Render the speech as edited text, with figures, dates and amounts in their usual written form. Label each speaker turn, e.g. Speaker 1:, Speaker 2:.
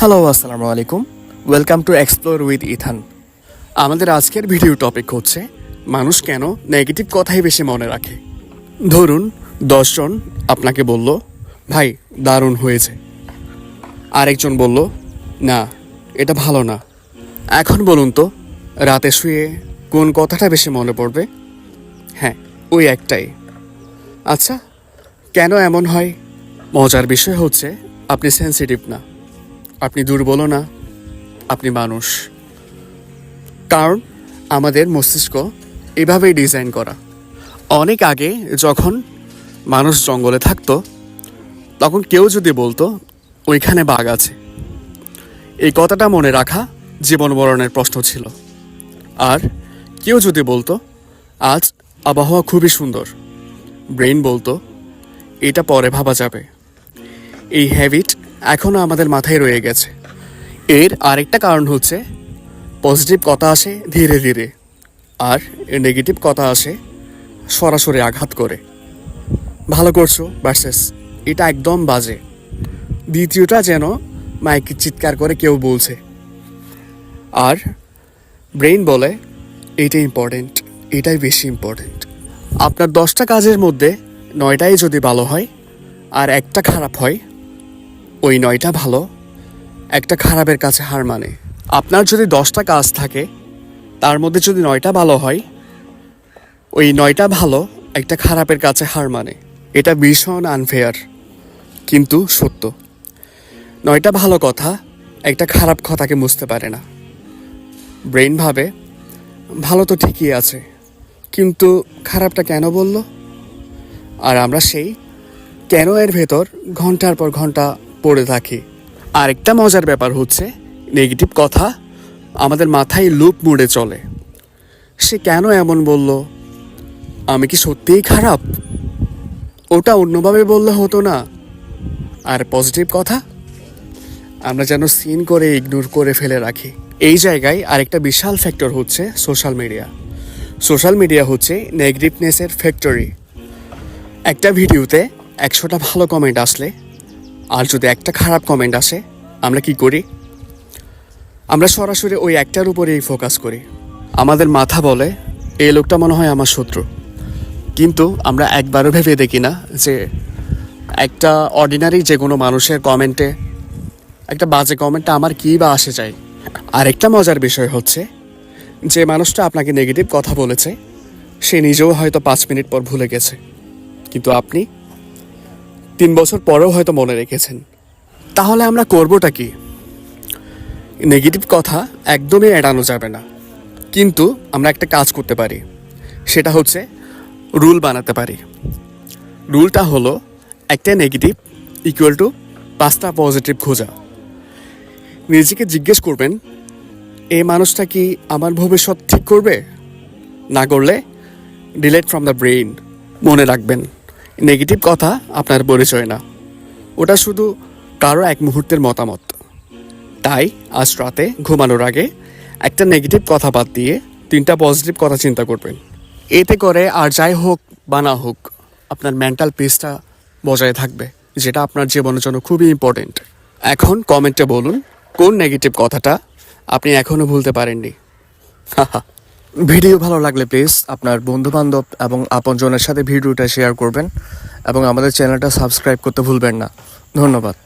Speaker 1: Hello, আসসালামু আলাইকুম। Welcome to explore with Ethan. আমাদের আজকের ভিডিও টপিক হচ্ছে মানুষ কেন নেগেটিভ কথাই বেশি মনে রাখে। ধরুন 10 জন আপনাকে বলল, ভাই দারুণ হয়েছে। আরেকজন বলল, না এটা ভালো না। এখন বলুন তো, রাতে শুয়ে কোন কথাটা বেশি মনে পড়বে? হ্যাঁ, ওই একটাই। আচ্ছা, কেন এমন হয়? মজার বিষয় হচ্ছে আপনি সেন্সিটিভ না, আপনি দুর্বলও না, আপনি মানুষ। কারণ আমাদের মস্তিষ্ক এভাবেই ডিজাইন করা। অনেক আগে যখন মানুষ জঙ্গলে থাকতো, তখন কেউ যদি বলতো ওইখানে বাঘ আছে, এই কথাটা মনে রাখা জীবন মরণের প্রশ্ন ছিল। আর কেউ যদি বলতো আজ আবহাওয়া খুবই সুন্দর, ব্রেন বলতো এটা পরে ভাবা যাবে। এই হ্যাবিট এখনও আমাদের মাথায় রয়ে গেছে। এর আরেকটা কারণ হচ্ছে পজিটিভ কথা আসে ধীরে ধীরে, আর নেগেটিভ কথা আসে সরাসরি আঘাত করে। ভালো করছো ভার্সেস এটা একদম বাজে, দ্বিতীয়টা যেন মাইকে চিৎকার করে কেউ বলছে। আর ব্রেইন বলে এটা ইম্পর্টেন্ট, এটাই বেশি ইম্পর্টেন্ট। আপনার 10টা কাজের মধ্যে 9টাই যদি ভালো হয় আর একটা খারাপ হয়, ওই 9টা ভালো একটা খারাপের কাছে হার মানে। আপনার যদি 10টা কাজ থাকে, তার মধ্যে যদি 9টা ভালো হয়, ওই 9টা ভালো একটা খারাপের কাছে হার মানে। এটা ভীষণ আনফেয়ার, কিন্তু সত্য। 9টা ভালো কথা একটা খারাপ কথাকে মুছতে পারে না। ব্রেন ভাবে ভালো তো ঠিকই আছে, কিন্তু খারাপটা কেন বলল? আর আমরা সেই কেন এর ভেতর ঘন্টার পর ঘন্টা পড়ে থাকি। আরেকটা মজার ব্যাপার হচ্ছে নেগেটিভ কথা আমাদের মাথায় লুপ মুড়ে চলে। সে কেন এমন বলল? আমি কি সত্যিই খারাপ? ওটা অন্যভাবে বললে হতো না? আর পজিটিভ কথা আমরা যেন সিন করে ইগনোর করে ফেলে রাখি। এই জায়গায় আরেকটা বিশাল ফ্যাক্টর হচ্ছে সোশ্যাল মিডিয়া। সোশ্যাল মিডিয়া হচ্ছে নেগেটিভনেসের ফ্যাক্টরি। একটা ভিডিওতে 100টা ভালো কমেন্ট আসলে আর যদি একটা খারাপ কমেন্ট আসে, আমরা কি করি? আমরা সরাসরি ওই একটার উপরেই ফোকাস করি। আমাদের মাথা বলে এই লোকটা মনে হয় আমার শত্রু, কিন্তু আমরা একবারও ভেবে দেখি না যে একটা অর্ডিনারি যে কোনো মানুষের কমেন্টে একটা বাজে কমেন্টটা আমার কী বা আসে যায়। আরেকটা মজার বিষয় হচ্ছে যে মানুষটা আপনাকে নেগেটিভ কথা বলেছে, সে নিজেও হয়তো 5 মিনিট পর ভুলে গেছে, কিন্তু আপনি 3 বছর পরেও হয়তো মনে রেখেছেন। তাহলে আমরা করবোটা কি? নেগেটিভ কথা একদমই এড়ানো যাবে না, কিন্তু আমরা একটা কাজ করতে পারি। সেটা হচ্ছে রুল বানাতে পারি। রুলটা হলো একটা নেগেটিভ ইকুয়াল টু 5টা পজিটিভ খোঁজা। নিজেকে জিজ্ঞেস করবেন, এই মানুষটা কি আমার ভবিষ্যৎ ঠিক করবে? না করলে ডিলেট ফ্রম দ্য ব্রেইন। মনে রাখবেন, নেগেটিভ কথা আপনার পরিচয় না, ওটা শুধু কারো এক মুহূর্তের মতামত। তাই আজ রাতে ঘুমানোর আগে একটা নেগেটিভ কথা বাদ দিয়ে 3টা পজিটিভ কথা চিন্তা করবেন। এতে করে আর যাই হোক বা না হোক, আপনার মেন্টাল পিসটা বজায় থাকবে, যেটা আপনার জীবনের জন্য খুবই ইম্পর্টেন্ট। এখন কমেন্টে বলুন কোন নেগেটিভ কথাটা আপনি এখনও ভুলতে পারেননি। ভিডিও ভালো লাগলে প্লিজ আপনার বন্ধুবান্ধব এবং আপনজনের সাথে ভিডিওটা শেয়ার করবেন এবং আমাদের চ্যানেলটা সাবস্ক্রাইব করতে ভুলবেন না। ধন্যবাদ।